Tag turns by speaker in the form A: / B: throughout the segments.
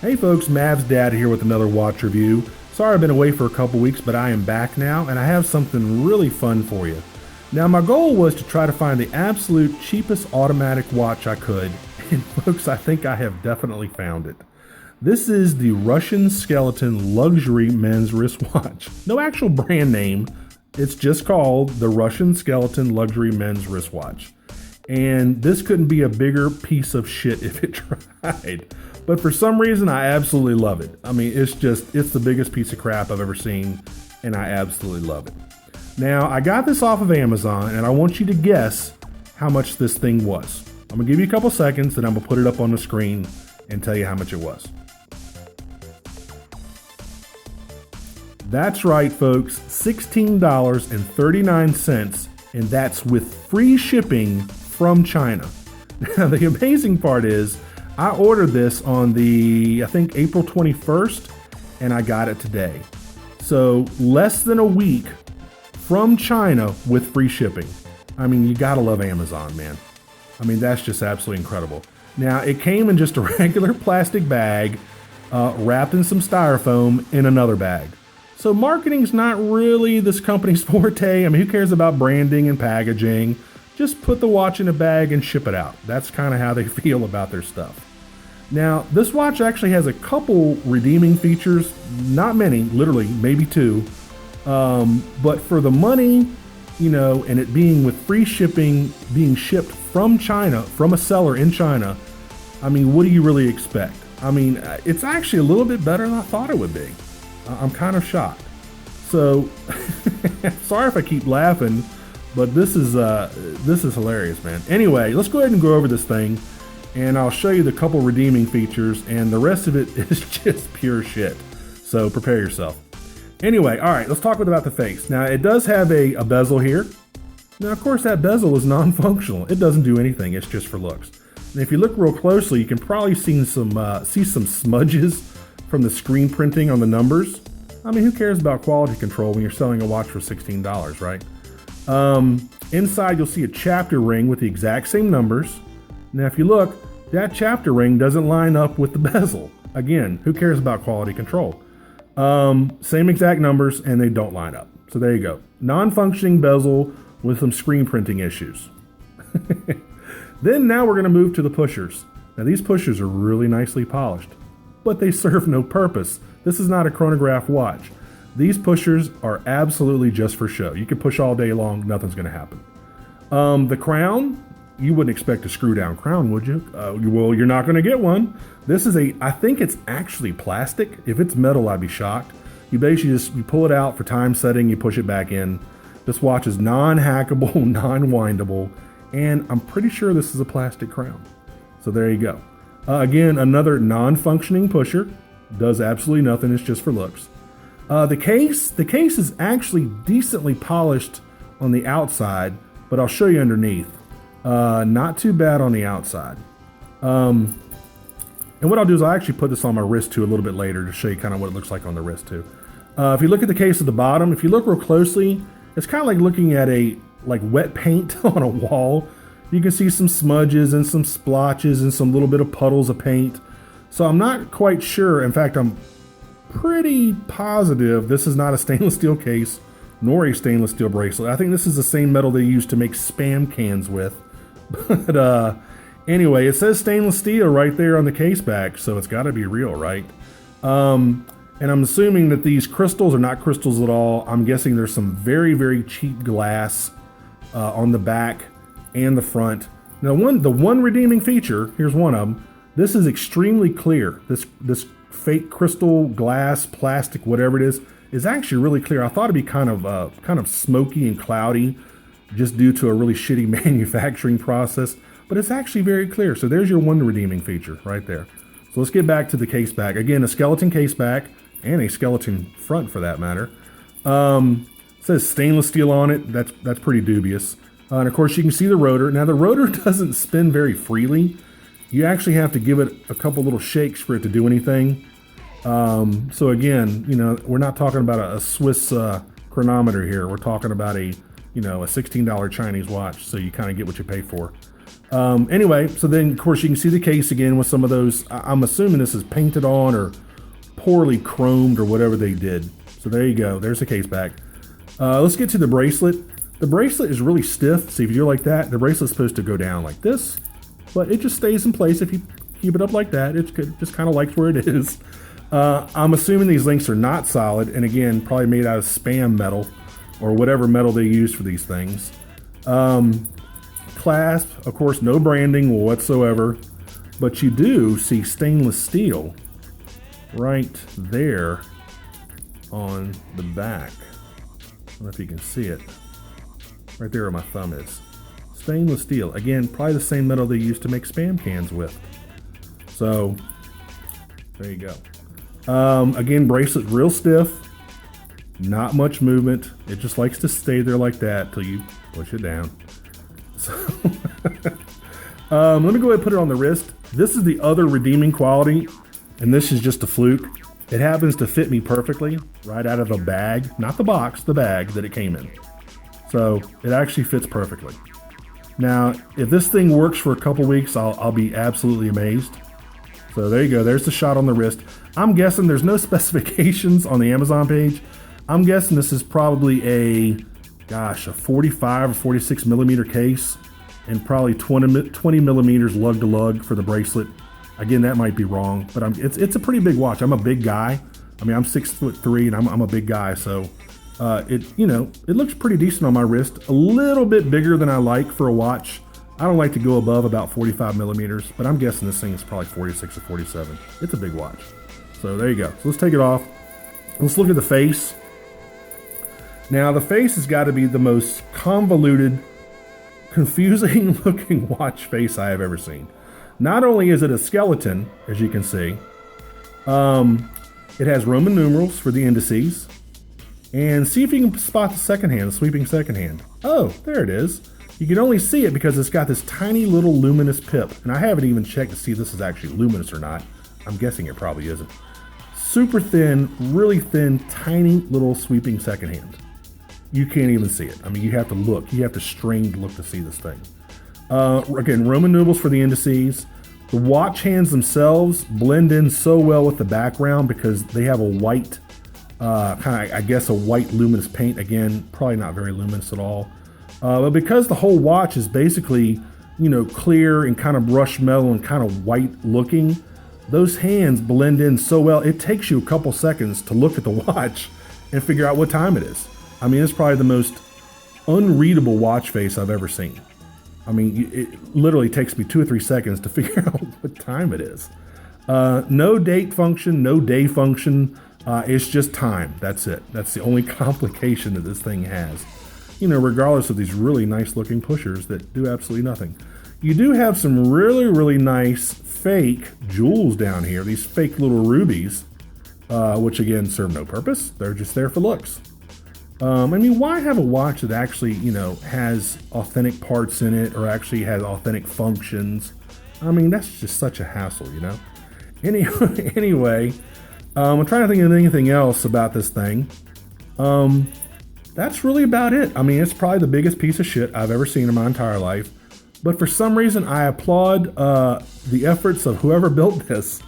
A: Hey folks, Mav's dad here with another watch review. Sorry I've been away for a couple weeks, but I am back now and I have something really fun for you. Now my goal was to try to find the absolute cheapest automatic watch I could, and folks, I think I have definitely found it. This is the Russian Skeleton Luxury Men's Wristwatch. No actual brand name, it's just called the Russian Skeleton Luxury Men's Wristwatch. And this couldn't be a bigger piece of shit if it tried. But for some reason, I absolutely love it. I mean, it's the biggest piece of crap I've ever seen, and I absolutely love it. Now, I got this off of Amazon, and I want you to guess how much this thing was. I'm gonna give you a couple seconds, and I'm gonna put it up on the screen and tell you how much it was. That's right, folks, $16.39, and that's with free shipping from China. Now, the amazing part is, I ordered this on I think April 21st, and I got it today. So less than a week from China with free shipping. I mean, you gotta love Amazon, man. I mean, that's just absolutely incredible. Now, it came in just a regular plastic bag, wrapped in some styrofoam in another bag. So marketing's not really this company's forte. I mean, who cares about branding and packaging? Just put the watch in a bag and ship it out. That's kind of how they feel about their stuff. Now, this watch actually has a couple redeeming features, not many, literally maybe two. But for the money, and it being with free shipping, being shipped from China, from a seller in China, I mean, what do you really expect? I mean, it's actually a little bit better than I thought it would be. I'm kind of shocked. So, sorry if I keep laughing, but this is hilarious, man. Anyway, let's go ahead and go over this thing, and I'll show you the couple redeeming features, and the rest of it is just pure shit. So prepare yourself. Anyway, all right, let's talk about the face. Now, it does have a bezel here. Now, of course, that bezel is non-functional. It doesn't do anything. It's just for looks. And if you look real closely, you can probably see some smudges from the screen printing on the numbers. I mean, who cares about quality control when you're selling a watch for $16, right? Inside, you'll see a chapter ring with the exact same numbers. Now, if you look, that chapter ring doesn't line up with the bezel. Again, who cares about quality control? Same exact numbers, and they don't line up. So there you go. Non-functioning bezel with some screen printing issues. Then now we're going to move to the pushers. Now, these pushers are really nicely polished, but they serve no purpose. This is not a chronograph watch. These pushers are absolutely just for show. You can push all day long, nothing's going to happen. The crown, you wouldn't expect a screw down crown, would you? Well, you're not going to get one. This is I think it's actually plastic. If it's metal, I'd be shocked. You basically you pull it out for time setting, you push it back in. This watch is non-hackable, non-windable, and I'm pretty sure this is a plastic crown. So there you go. Again, another non-functioning pusher. Does absolutely nothing, it's just for looks. The case is actually decently polished on the outside, but I'll show you underneath. Not too bad on the outside. And what I'll do is I'll actually put this on my wrist too a little bit later to show you kind of what it looks like on the wrist too. If you look at the case at the bottom, if you look real closely, it's kind of like looking at like wet paint on a wall. You can see some smudges and some splotches and some little bit of puddles of paint. So I'm not quite sure. In fact, I'm pretty positive this is not a stainless steel case nor a stainless steel bracelet. I think this is the same metal they use to make Spam cans with. But anyway, it says stainless steel right there on the case back, so it's got to be real, right? And I'm assuming that these crystals are not crystals at all. I'm guessing there's some very, very cheap glass on the back and the front. Now, the one redeeming feature, here's one of them. This is extremely clear. This fake crystal, glass, plastic, whatever it is actually really clear. I thought it'd be kind of smoky and cloudy just due to a really shitty manufacturing process, but it's actually very clear. So there's your one redeeming feature right there. So let's get back to the case back. Again, a skeleton case back and a skeleton front for that matter. It says stainless steel on it. That's pretty dubious. And of course you can see the rotor. Now the rotor doesn't spin very freely. You actually have to give it a couple little shakes for it to do anything. So again, we're not talking about a Swiss chronometer here. We're talking about a $16 Chinese watch. So you kind of get what you pay for. Anyway, so then of course you can see the case again with some of those. I'm assuming this is painted on or poorly chromed or whatever they did. So there you go. There's the case back. Let's get to the bracelet. The bracelet is really stiff. See, if you do like that, the bracelet's supposed to go down like this, but it just stays in place if you keep it up like that. It's just kind of likes where it is. I'm assuming these links are not solid, and again, probably made out of spam metal or whatever metal they use for these things. Clasp, of course, no branding whatsoever, but you do see stainless steel right there on the back. I don't know if you can see it. Right there where my thumb is. Stainless steel. Again, probably the same metal they used to make spam cans with. So, there you go. Again, bracelet real stiff. Not much movement. It just likes to stay there like that till you push it down. So, let me go ahead and put it on the wrist. This is the other redeeming quality, and this is just a fluke. It happens to fit me perfectly right out of the bag, not the box, the bag that it came in. So it actually fits perfectly. Now, if this thing works for a couple weeks, I'll be absolutely amazed. So there you go. There's the shot on the wrist. I'm guessing there's no specifications on the Amazon page. I'm guessing this is probably a 45 or 46 millimeter case and probably 20 millimeters lug to lug for the bracelet. Again, that might be wrong, but it's a pretty big watch. I'm a big guy. I mean, I'm 6'3" and I'm a big guy, so it looks pretty decent on my wrist. A little bit bigger than I like for a watch. I don't like to go above about 45 millimeters, but I'm guessing this thing is probably 46 or 47. It's a big watch. So there you go. So let's take it off. Let's look at the face. Now the face has got to be the most convoluted, confusing looking watch face I have ever seen. Not only is it a skeleton, as you can see, it has Roman numerals for the indices. And see if you can spot the second hand, the sweeping second hand. Oh, there it is. You can only see it because it's got this tiny little luminous pip. And I haven't even checked to see if this is actually luminous or not. I'm guessing it probably isn't. Super thin, really thin, tiny little sweeping second hand. You can't even see it. I mean, you have to look. You have to strain to look to see this thing. Again, Roman numerals for the indices. The watch hands themselves blend in so well with the background because they have a white, I guess a white luminous paint. Again, probably not very luminous at all. But because the whole watch is basically, clear and kind of brushed metal and kind of white looking, those hands blend in so well. It takes you a couple seconds to look at the watch and figure out what time it is. I mean, it's probably the most unreadable watch face I've ever seen. I mean, it literally takes me 2 or 3 seconds to figure out what time it is. No date function, no day function. It's just time. That's it. That's the only complication that this thing has. Regardless of these really nice looking pushers that do absolutely nothing. You do have some really, really nice fake jewels down here. These fake little rubies, which again serve no purpose. They're just there for looks. I mean, why have a watch that actually, has authentic parts in it or actually has authentic functions? I mean, that's just such a hassle, Anyway, I'm trying to think of anything else about this thing. That's really about it. I mean, it's probably the biggest piece of shit I've ever seen in my entire life. But for some reason, I applaud the efforts of whoever built this.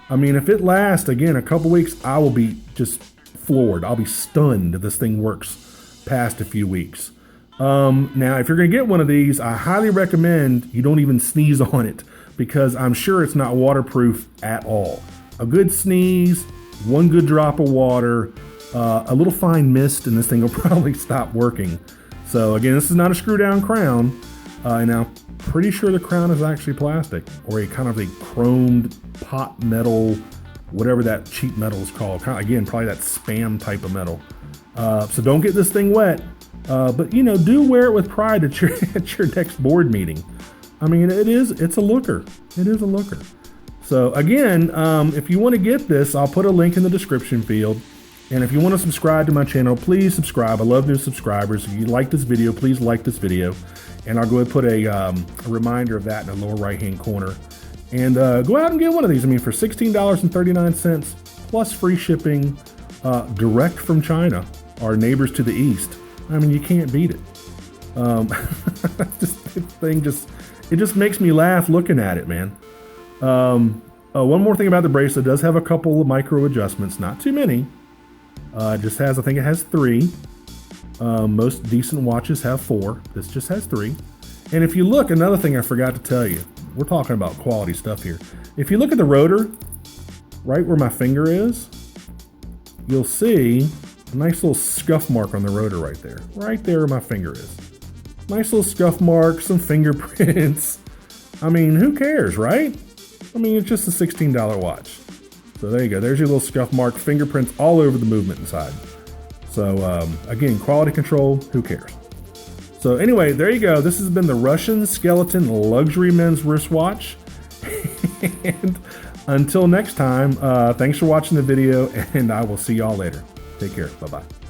A: I mean, if it lasts, again, a couple weeks, I will be just floored. I'll be stunned if this thing works past a few weeks. Now, if you're going to get one of these, I highly recommend you don't even sneeze on it because I'm sure it's not waterproof at all. A good sneeze, one good drop of water, a little fine mist, and this thing will probably stop working. So again, this is not a screw down crown. And I'm pretty sure the crown is actually plastic or a kind of a chromed pot metal, whatever that cheap metal is called. Again, probably that spam type of metal. So don't get this thing wet, but do wear it with pride at your next board meeting. I mean, it's a looker. It is a looker. So again, if you want to get this, I'll put a link in the description field. And if you want to subscribe to my channel, please subscribe. I love new subscribers. If you like this video, please like this video. And I'll go ahead and put a reminder of that in the lower right-hand corner. And go out and get one of these. I mean, for $16.39 plus free shipping direct from China, our neighbors to the east. I mean, you can't beat it. This thing it just makes me laugh looking at it, man. One more thing about the bracelet, it does have a couple of micro adjustments, not too many. It just has, I think it has 3. Most decent watches have 4. This just has 3. And if you look, another thing I forgot to tell you, we're talking about quality stuff here. If you look at the rotor, right where my finger is, you'll see a nice little scuff mark on the rotor right there. Right there where my finger is. Nice little scuff mark, some fingerprints. I mean, who cares, right? I mean, it's just a $16 watch. So there you go. There's your little scuff mark, fingerprints all over the movement inside. So again, quality control, who cares? So anyway, there you go. This has been the Russian Skeleton Luxury Men's Wristwatch. And until next time, thanks for watching the video, and I will see y'all later. Take care. Bye-bye.